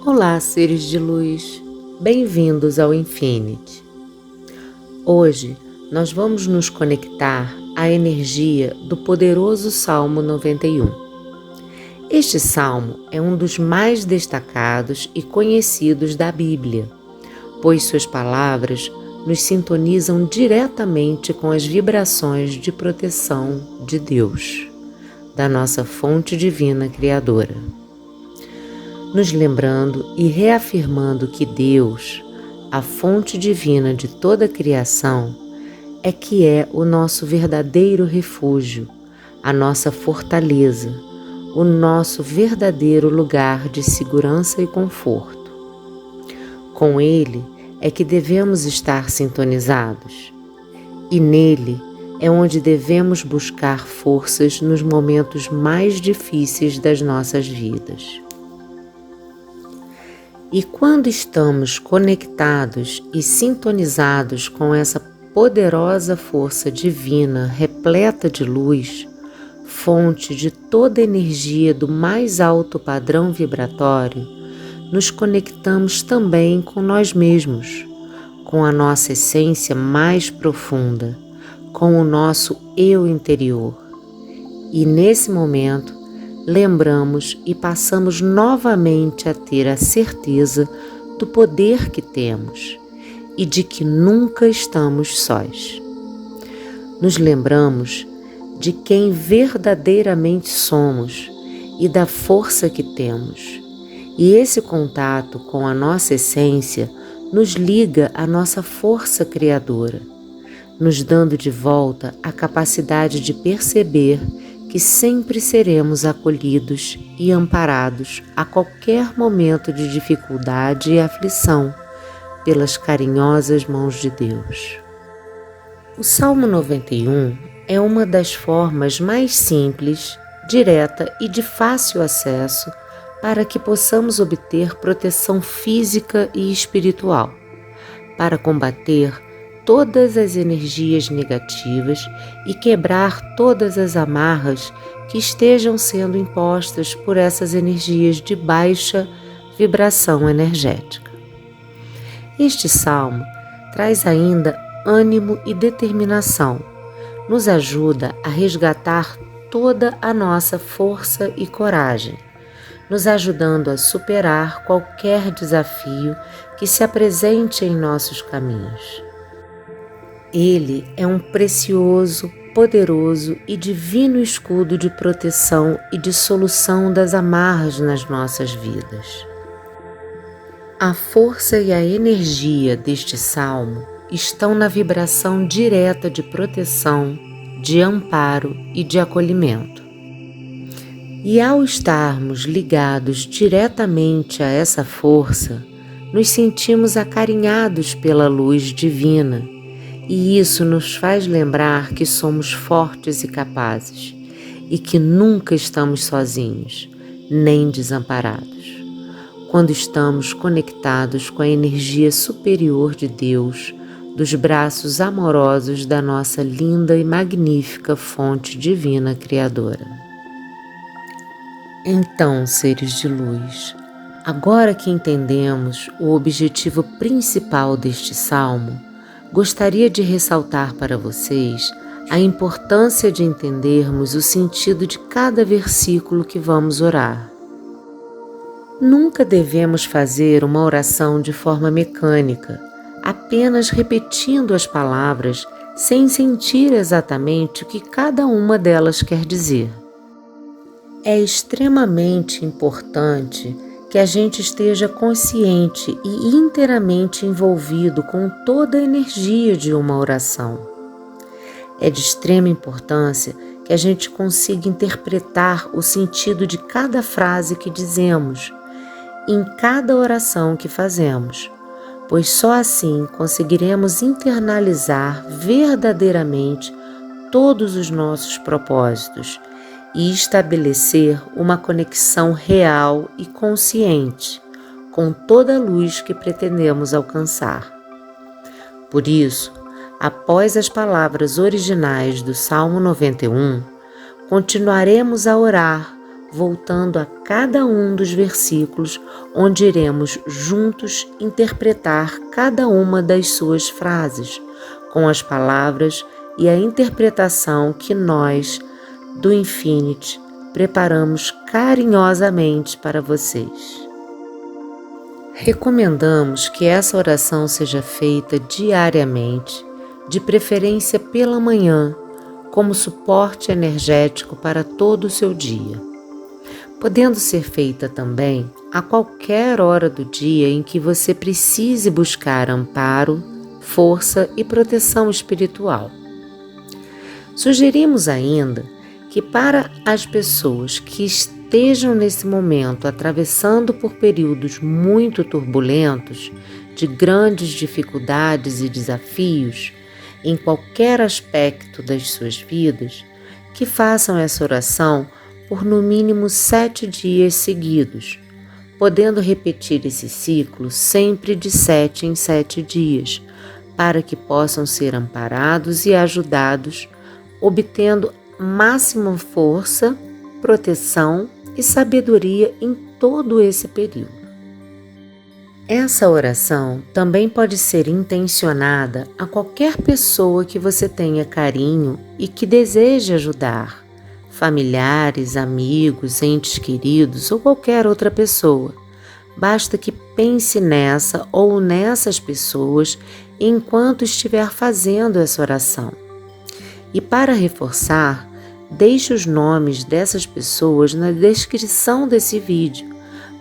Olá, seres de luz, bem-vindos ao Infinity. Hoje nós vamos nos conectar à energia do poderoso Salmo 91. Este salmo é um dos mais destacados e conhecidos da Bíblia, pois suas palavras nos sintonizam diretamente com as vibrações de proteção de Deus, da nossa fonte divina criadora. Nos lembrando e reafirmando que Deus, a fonte divina de toda a criação, é o nosso verdadeiro refúgio, a nossa fortaleza, o nosso verdadeiro lugar de segurança e conforto. Com Ele é que devemos estar sintonizados, e nele é onde devemos buscar forças nos momentos mais difíceis das nossas vidas. E quando estamos conectados e sintonizados com essa poderosa força divina repleta de luz, fonte de toda energia do mais alto padrão vibratório, nos conectamos também com nós mesmos, com a nossa essência mais profunda, com o nosso eu interior. E nesse momento, lembramos e passamos novamente a ter a certeza do poder que temos e de que nunca estamos sós. Nos lembramos de quem verdadeiramente somos e da força que temos, e esse contato com a nossa essência nos liga à nossa força criadora, nos dando de volta a capacidade de perceber que sempre seremos acolhidos e amparados a qualquer momento de dificuldade e aflição pelas carinhosas mãos de Deus. O Salmo 91 é uma das formas mais simples, direta e de fácil acesso para que possamos obter proteção física e espiritual, para combater todas as energias negativas e quebrar todas as amarras que estejam sendo impostas por essas energias de baixa vibração energética. Este salmo traz ainda ânimo e determinação, nos ajuda a resgatar toda a nossa força e coragem, nos ajudando a superar qualquer desafio que se apresente em nossos caminhos. Ele é um precioso, poderoso e divino escudo de proteção e de solução das amarras nas nossas vidas. A força e a energia deste salmo estão na vibração direta de proteção, de amparo e de acolhimento. E ao estarmos ligados diretamente a essa força, nos sentimos acarinhados pela luz divina, e isso nos faz lembrar que somos fortes e capazes, e que nunca estamos sozinhos, nem desamparados. Quando estamos conectados com a energia superior de Deus, dos braços amorosos da nossa linda e magnífica fonte divina criadora. Então, seres de luz, agora que entendemos o objetivo principal deste salmo, gostaria de ressaltar para vocês a importância de entendermos o sentido de cada versículo que vamos orar. Nunca devemos fazer uma oração de forma mecânica, apenas repetindo as palavras sem sentir exatamente o que cada uma delas quer dizer. É extremamente importante que a gente esteja consciente e inteiramente envolvido com toda a energia de uma oração. É de extrema importância que a gente consiga interpretar o sentido de cada frase que dizemos, em cada oração que fazemos, pois só assim conseguiremos internalizar verdadeiramente todos os nossos propósitos e estabelecer uma conexão real e consciente com toda a luz que pretendemos alcançar. Por isso, após as palavras originais do Salmo 91, continuaremos a orar, voltando a cada um dos versículos, onde iremos juntos interpretar cada uma das suas frases, com as palavras e a interpretação que nós, do Infinity, preparamos carinhosamente para vocês. Recomendamos que essa oração seja feita diariamente, de preferência pela manhã, como suporte energético para todo o seu dia, podendo ser feita também a qualquer hora do dia em que você precise buscar amparo, força e proteção espiritual. Sugerimos ainda que para as pessoas que estejam nesse momento atravessando por períodos muito turbulentos, de grandes dificuldades e desafios, em qualquer aspecto das suas vidas, que façam essa oração por no mínimo 7 dias seguidos, podendo repetir esse ciclo sempre de 7 em 7 dias, para que possam ser amparados e ajudados, obtendo máxima força, proteção e sabedoria em todo esse período. Essa oração também pode ser intencionada a qualquer pessoa que você tenha carinho e que deseje ajudar, familiares, amigos, entes queridos ou qualquer outra pessoa. Basta que pense nessa ou nessas pessoas enquanto estiver fazendo essa oração. E para reforçar, deixe os nomes dessas pessoas na descrição desse vídeo,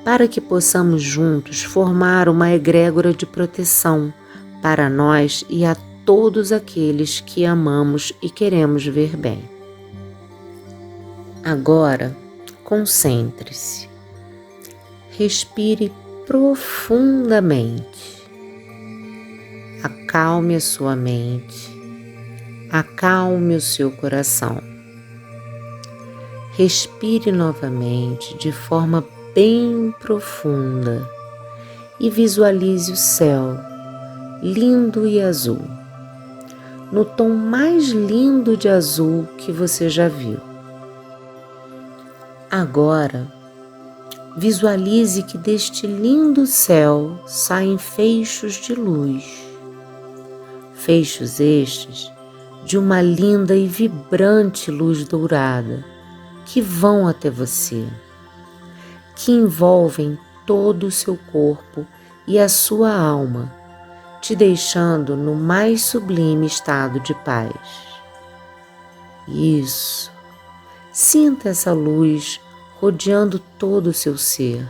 para que possamos juntos formar uma egrégora de proteção para nós e a todos aqueles que amamos e queremos ver bem. Agora, concentre-se. Respire profundamente. Acalme a sua mente. Acalme o seu coração. Respire novamente de forma bem profunda e visualize o céu, lindo e azul, no tom mais lindo de azul que você já viu. Agora, visualize que deste lindo céu saem feixes de luz, feixes estes de uma linda e vibrante luz dourada que vão até você, que envolvem todo o seu corpo e a sua alma, te deixando no mais sublime estado de paz. Isso. Sinta essa luz rodeando todo o seu ser,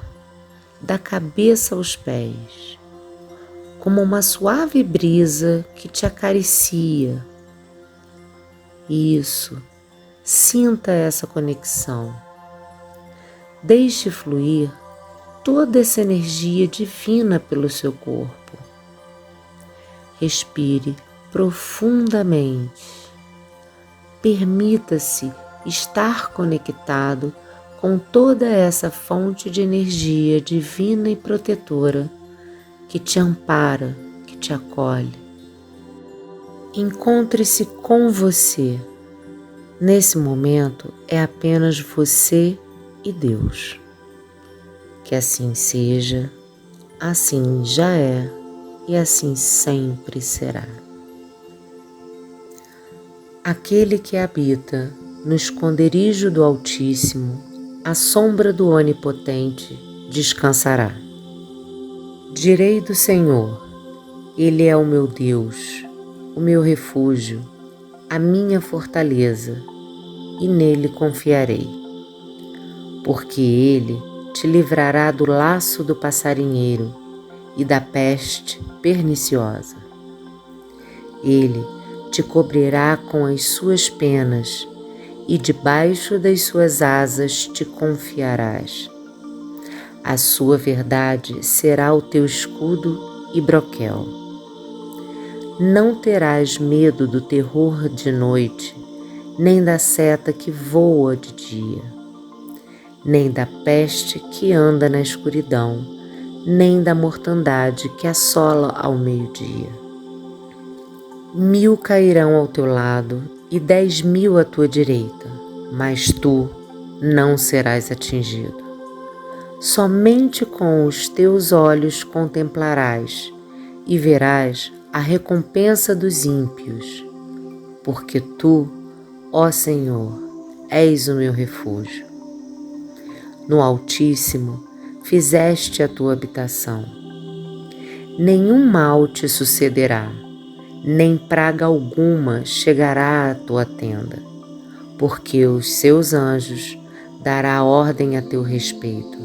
da cabeça aos pés, como uma suave brisa que te acaricia. Isso. Sinta essa conexão. Deixe fluir toda essa energia divina pelo seu corpo. Respire profundamente. Permita-se estar conectado com toda essa fonte de energia divina e protetora que te ampara, que te acolhe. Encontre-se com você. Nesse momento é apenas você e Deus. Que assim seja, assim já é e assim sempre será. Aquele que habita no esconderijo do Altíssimo, à sombra do Onipotente, descansará. Direi do Senhor, Ele é o meu Deus, o meu refúgio, a minha fortaleza, e nele confiarei. Porque Ele te livrará do laço do passarinheiro e da peste perniciosa. Ele te cobrirá com as suas penas e debaixo das suas asas te confiarás. A sua verdade será o teu escudo e broquel. Não terás medo do terror de noite, nem da seta que voa de dia, nem da peste que anda na escuridão, nem da mortandade que assola ao meio-dia. 1000 cairão ao teu lado e 10.000 à tua direita, mas tu não serás atingido. Somente com os teus olhos contemplarás e verás a recompensa dos ímpios, porque tu, ó Senhor, és o meu refúgio. No Altíssimo fizeste a tua habitação. Nenhum mal te sucederá, nem praga alguma chegará à tua tenda, porque os seus anjos dará ordem a teu respeito,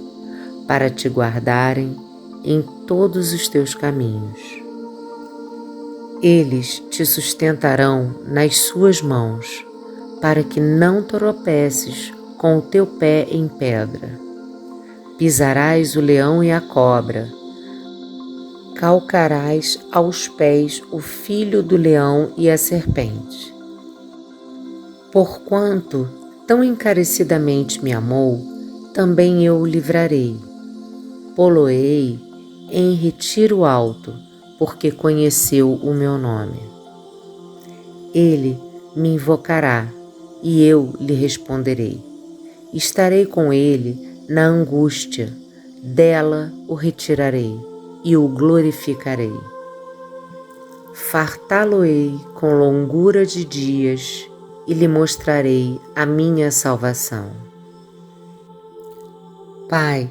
para te guardarem em todos os teus caminhos. Eles te sustentarão nas suas mãos, para que não tropeces com o teu pé em pedra. Pisarás o leão e a cobra, calcarás aos pés o filho do leão e a serpente. Porquanto tão encarecidamente me amou, também eu o livrarei. Pô-lo-ei em retiro alto, porque conheceu o meu nome. Ele me invocará, e eu lhe responderei. Estarei com ele na angústia, dela o retirarei e o glorificarei. Fartá-lo-ei com longura de dias e lhe mostrarei a minha salvação. Pai,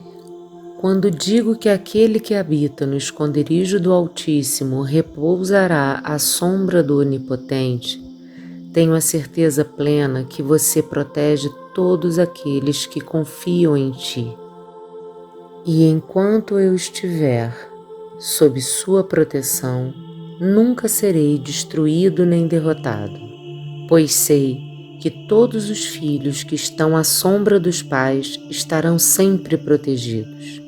quando digo que aquele que habita no esconderijo do Altíssimo repousará à sombra do Onipotente, tenho a certeza plena que você protege todos aqueles que confiam em ti. E enquanto eu estiver sob sua proteção, nunca serei destruído nem derrotado, pois sei que todos os filhos que estão à sombra dos pais estarão sempre protegidos.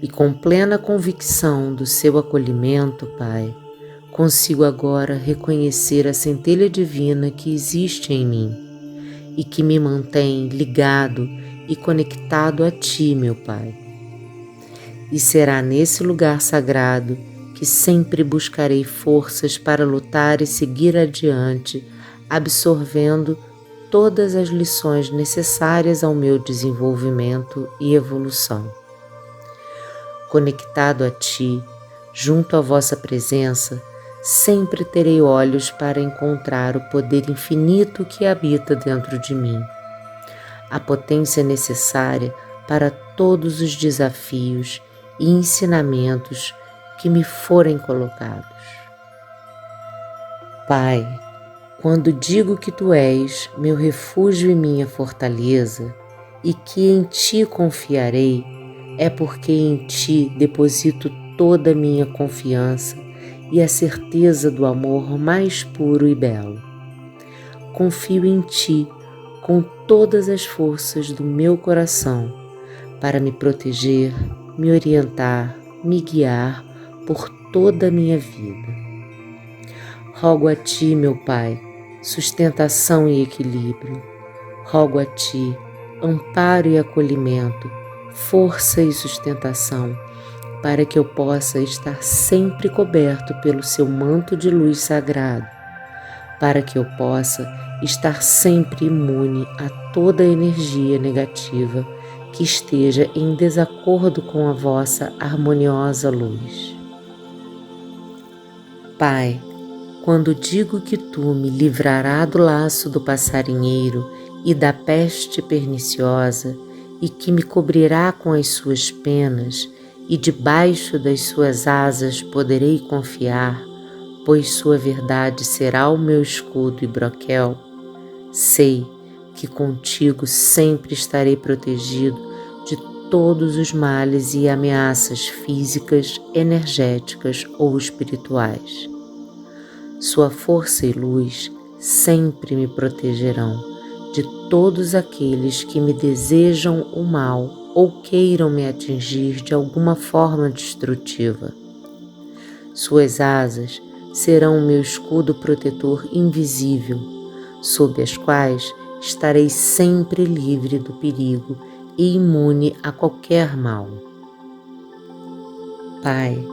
E com plena convicção do seu acolhimento, Pai, consigo agora reconhecer a centelha divina que existe em mim e que me mantém ligado e conectado a Ti, meu Pai. E será nesse lugar sagrado que sempre buscarei forças para lutar e seguir adiante, absorvendo todas as lições necessárias ao meu desenvolvimento e evolução. Conectado a Ti, junto à vossa presença, sempre terei olhos para encontrar o poder infinito que habita dentro de mim, a potência necessária para todos os desafios e ensinamentos que me forem colocados. Pai, quando digo que Tu és meu refúgio e minha fortaleza, e que em Ti confiarei, é porque em Ti deposito toda a minha confiança e a certeza do amor mais puro e belo. Confio em Ti com todas as forças do meu coração para me proteger, me orientar, me guiar por toda a minha vida. Rogo a Ti, meu Pai, sustentação e equilíbrio. Rogo a Ti, amparo e acolhimento, força e sustentação, para que eu possa estar sempre coberto pelo Seu manto de luz sagrado, para que eu possa estar sempre imune a toda energia negativa que esteja em desacordo com a vossa harmoniosa luz. Pai, quando digo que Tu me livrará do laço do passarinheiro e da peste perniciosa, e que me cobrirá com as Suas penas, e debaixo das Suas asas poderei confiar, pois Sua verdade será o meu escudo e broquel, sei que contigo sempre estarei protegido de todos os males e ameaças físicas, energéticas ou espirituais. Sua força e luz sempre me protegerão de todos aqueles que me desejam o mal ou queiram me atingir de alguma forma destrutiva. Suas asas serão o meu escudo protetor invisível, sob as quais estarei sempre livre do perigo e imune a qualquer mal. Pai,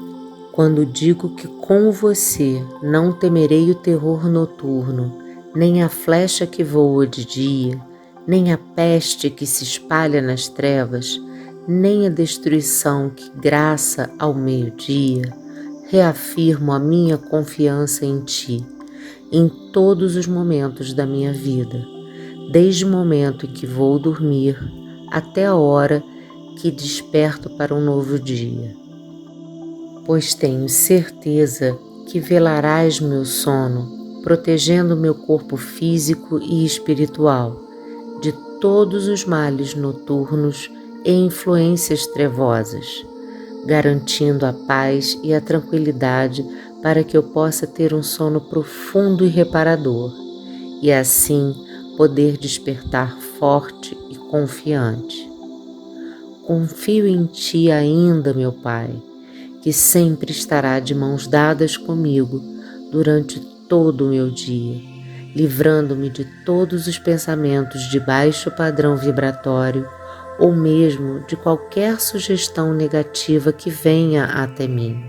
quando digo que com você não temerei o terror noturno, nem a flecha que voa de dia, nem a peste que se espalha nas trevas, nem a destruição que graça ao meio-dia, reafirmo a minha confiança em Ti, em todos os momentos da minha vida, desde o momento em que vou dormir até a hora que desperto para um novo dia. Pois tenho certeza que velarás meu sono, protegendo meu corpo físico e espiritual de todos os males noturnos e influências trevosas, garantindo a paz e a tranquilidade para que eu possa ter um sono profundo e reparador, e assim poder despertar forte e confiante. Confio em Ti ainda, meu Pai, que sempre estará de mãos dadas comigo durante todo o meu dia, livrando-me de todos os pensamentos de baixo padrão vibratório ou mesmo de qualquer sugestão negativa que venha até mim.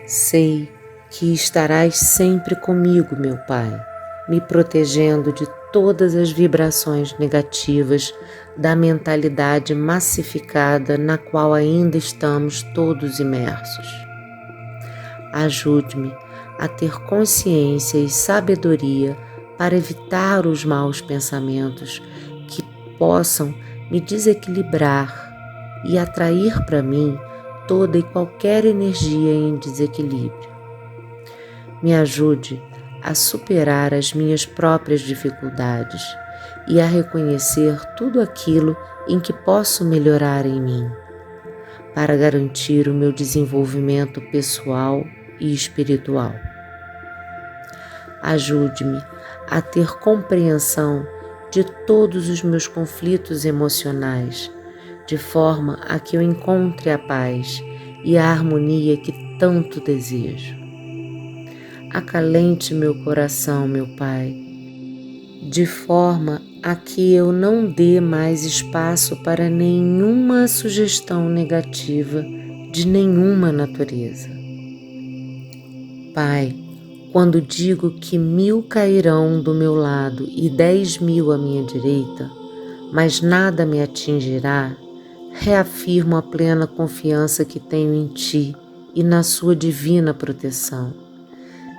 Sei que estarás sempre comigo, meu Pai, me protegendo de todas as vibrações negativas da mentalidade massificada na qual ainda estamos todos imersos. Ajude-me a ter consciência e sabedoria para evitar os maus pensamentos que possam me desequilibrar e atrair para mim toda e qualquer energia em desequilíbrio. Me ajude a superar as minhas próprias dificuldades e a reconhecer tudo aquilo em que posso melhorar em mim, para garantir o meu desenvolvimento pessoal e espiritual. Ajude-me a ter compreensão de todos os meus conflitos emocionais, de forma a que eu encontre a paz e a harmonia que tanto desejo. Acalente meu coração, meu Pai, de forma a que eu não dê mais espaço para nenhuma sugestão negativa de nenhuma natureza. Pai, quando digo que 1000 cairão do meu lado e 10.000 à minha direita, mas nada me atingirá, reafirmo a plena confiança que tenho em Ti e na Sua divina proteção.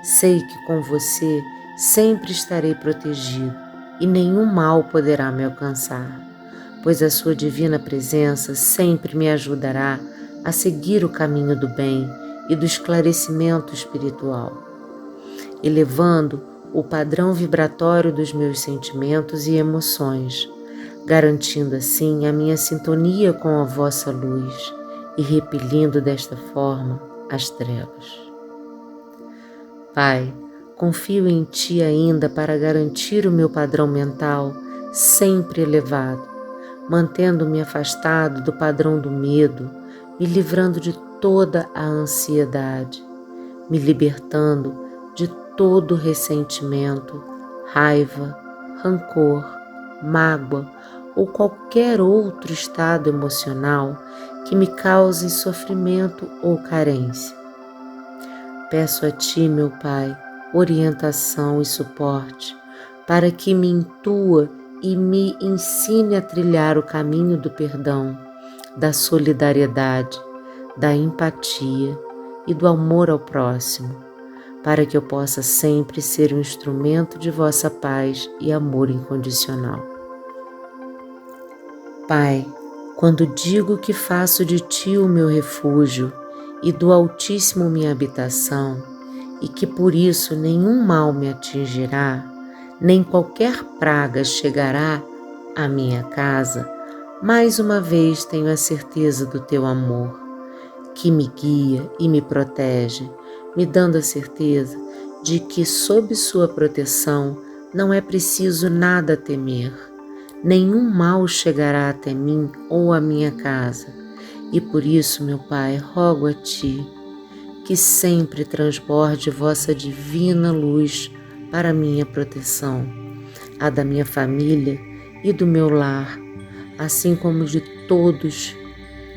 Sei que com Você sempre estarei protegido e nenhum mal poderá me alcançar, pois a Sua divina presença sempre me ajudará a seguir o caminho do bem e do esclarecimento espiritual, elevando o padrão vibratório dos meus sentimentos e emoções, garantindo assim a minha sintonia com a vossa luz e repelindo desta forma as trevas. Pai, confio em Ti ainda para garantir o meu padrão mental sempre elevado, mantendo-me afastado do padrão do medo, me livrando de toda a ansiedade, me libertando de todo ressentimento, raiva, rancor, mágoa ou qualquer outro estado emocional que me cause sofrimento ou carência. Peço a Ti, meu Pai, orientação e suporte para que me intua e me ensine a trilhar o caminho do perdão, da solidariedade, da empatia e do amor ao próximo, para que eu possa sempre ser um instrumento de vossa paz e amor incondicional. Pai, quando digo que faço de Ti o meu refúgio e do Altíssimo minha habitação, e que por isso nenhum mal me atingirá, nem qualquer praga chegará à minha casa, mais uma vez tenho a certeza do Teu amor, que me guia e me protege, me dando a certeza de que sob Sua proteção não é preciso nada temer, nenhum mal chegará até mim ou à minha casa, e por isso, meu Pai, rogo a Ti que sempre transborde vossa divina luz para minha proteção, a da minha família e do meu lar, assim como de todos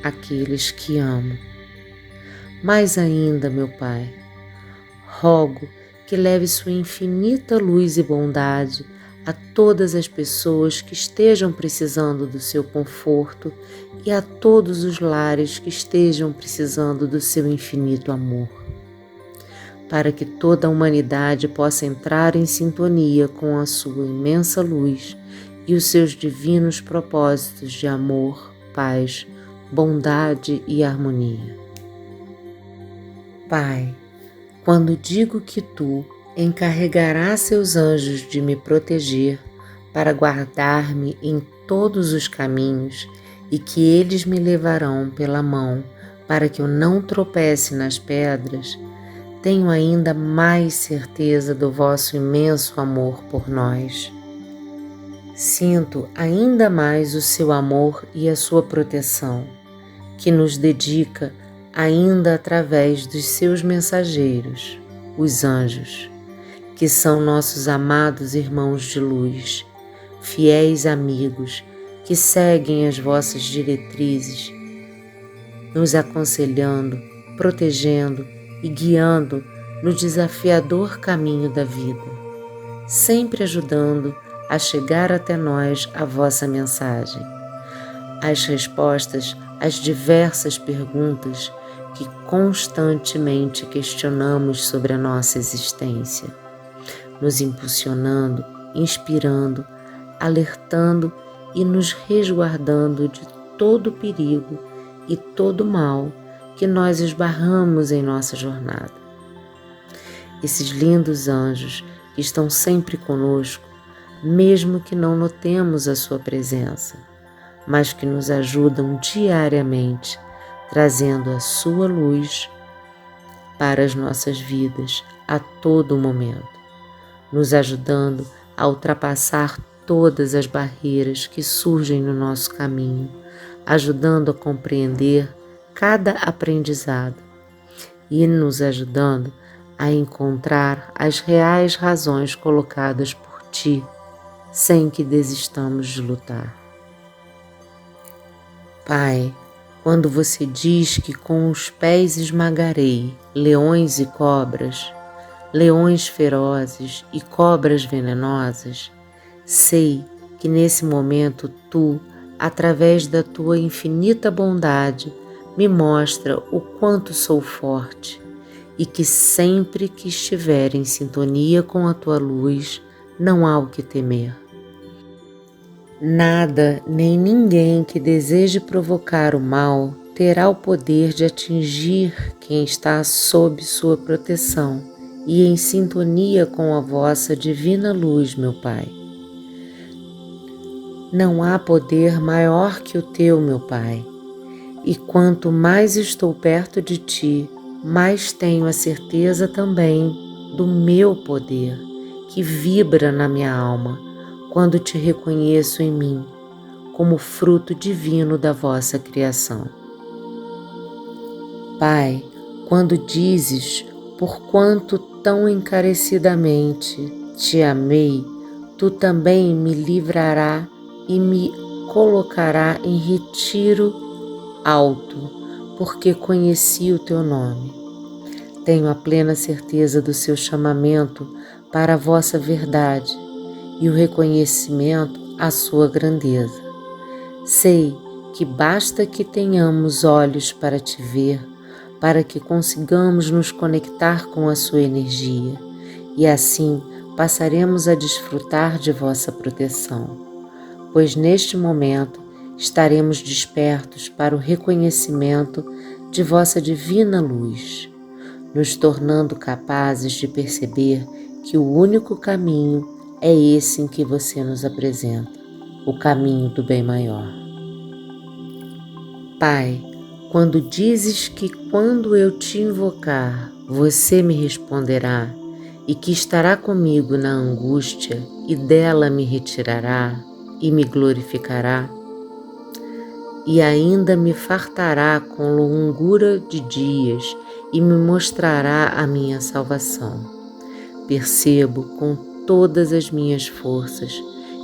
aqueles que amo. Mais ainda, meu Pai, rogo que leve Sua infinita luz e bondade a todas as pessoas que estejam precisando do seu conforto e a todos os lares que estejam precisando do seu infinito amor, para que toda a humanidade possa entrar em sintonia com a sua imensa luz e os seus divinos propósitos de amor, paz, bondade e harmonia. Pai, quando digo que Tu encarregarás seus anjos de me proteger para guardar-me em todos os caminhos e que eles me levarão pela mão para que eu não tropece nas pedras, tenho ainda mais certeza do vosso imenso amor por nós. Sinto ainda mais o seu amor e a sua proteção, que nos dedica ainda através dos seus mensageiros, os anjos, que são nossos amados irmãos de luz, fiéis amigos que seguem as vossas diretrizes, nos aconselhando, protegendo e guiando no desafiador caminho da vida, sempre ajudando a chegar até nós a vossa mensagem, as respostas às diversas perguntas que constantemente questionamos sobre a nossa existência, nos impulsionando, inspirando, alertando e nos resguardando de todo perigo e todo mal que nós esbarramos em nossa jornada. Esses lindos anjos que estão sempre conosco, mesmo que não notemos a sua presença, mas que nos ajudam diariamente, trazendo a sua luz para as nossas vidas a todo momento, nos ajudando a ultrapassar todas as barreiras que surgem no nosso caminho, ajudando a compreender cada aprendizado e nos ajudando a encontrar as reais razões colocadas por Ti, sem que desistamos de lutar. Pai, quando você diz que com os pés esmagarei leões e cobras, leões ferozes e cobras venenosas, sei que nesse momento Tu, através da Tua infinita bondade, me mostra o quanto sou forte e que sempre que estiver em sintonia com a Tua luz, não há o que temer. Nada nem ninguém que deseje provocar o mal terá o poder de atingir quem está sob sua proteção e em sintonia com a vossa divina luz, meu Pai. Não há poder maior que o Teu, meu Pai, e quanto mais estou perto de Ti, mais tenho a certeza também do meu poder, que vibra na minha alma, quando Te reconheço em mim, como fruto divino da vossa criação. Pai, quando dizes, porquanto tão encarecidamente Te amei, Tu também me livrará e me colocará em retiro alto, porque conheci o Teu nome. Tenho a plena certeza do seu chamamento para a vossa verdade e o reconhecimento à sua grandeza. Sei que basta que tenhamos olhos para Te ver, para que consigamos nos conectar com a sua energia, e assim passaremos a desfrutar de vossa proteção, pois neste momento estaremos despertos para o reconhecimento de vossa divina luz, nos tornando capazes de perceber que o único caminho é esse em que você nos apresenta, o caminho do bem maior. Pai, quando dizes que quando eu Te invocar, você me responderá e que estará comigo na angústia e dela me retirará e me glorificará, e ainda me fartará com longura de dias e me mostrará a minha salvação. Percebo com todas as minhas forças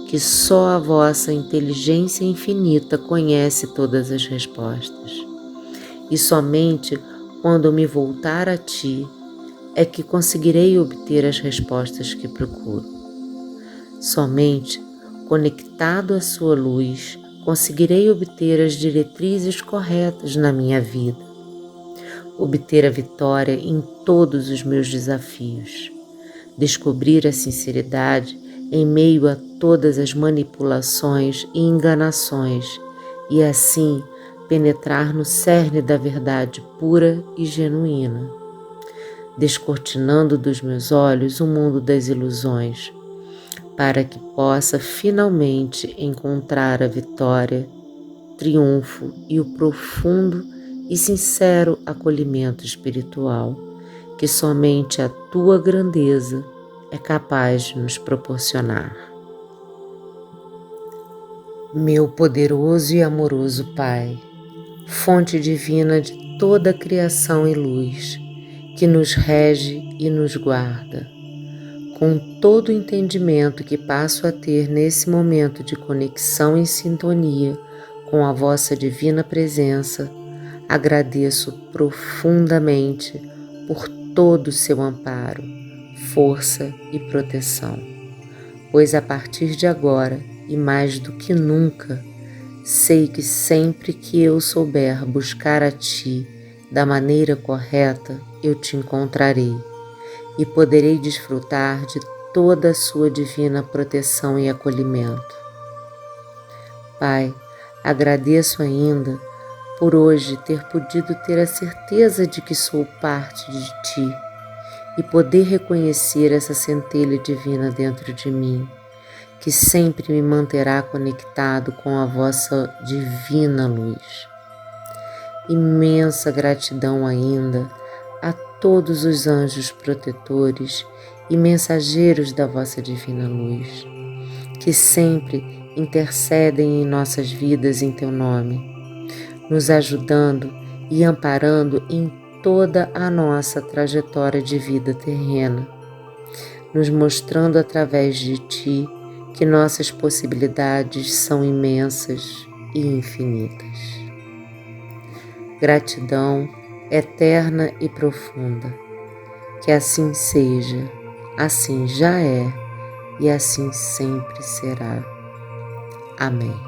que só a vossa inteligência infinita conhece todas as respostas. E somente quando me voltar a Ti é que conseguirei obter as respostas que procuro. Somente conectado à sua luz, conseguirei obter as diretrizes corretas na minha vida, obter a vitória em todos os meus desafios, descobrir a sinceridade em meio a todas as manipulações e enganações e assim penetrar no cerne da verdade pura e genuína, descortinando dos meus olhos o mundo das ilusões, para que possa finalmente encontrar a vitória, triunfo e o profundo e sincero acolhimento espiritual que somente a tua grandeza é capaz de nos proporcionar. Meu poderoso e amoroso Pai, fonte divina de toda a criação e luz, que nos rege e nos guarda, com todo o entendimento que passo a ter nesse momento de conexão em sintonia com a vossa divina presença, agradeço profundamente por todo o seu amparo, força e proteção, pois a partir de agora, e mais do que nunca, sei que sempre que eu souber buscar a Ti da maneira correta, eu Te encontrarei e poderei desfrutar de toda a sua divina proteção e acolhimento. Pai, agradeço ainda por hoje ter podido ter a certeza de que sou parte de Ti e poder reconhecer essa centelha divina dentro de mim, que sempre me manterá conectado com a vossa divina luz. Imensa gratidão ainda a todos os anjos protetores e mensageiros da vossa divina luz, que sempre intercedem em nossas vidas em Teu nome, nos ajudando e amparando em toda a nossa trajetória de vida terrena, nos mostrando através de Ti que nossas possibilidades são imensas e infinitas. Gratidão eterna e profunda. Que assim seja, assim já é e assim sempre será. Amém.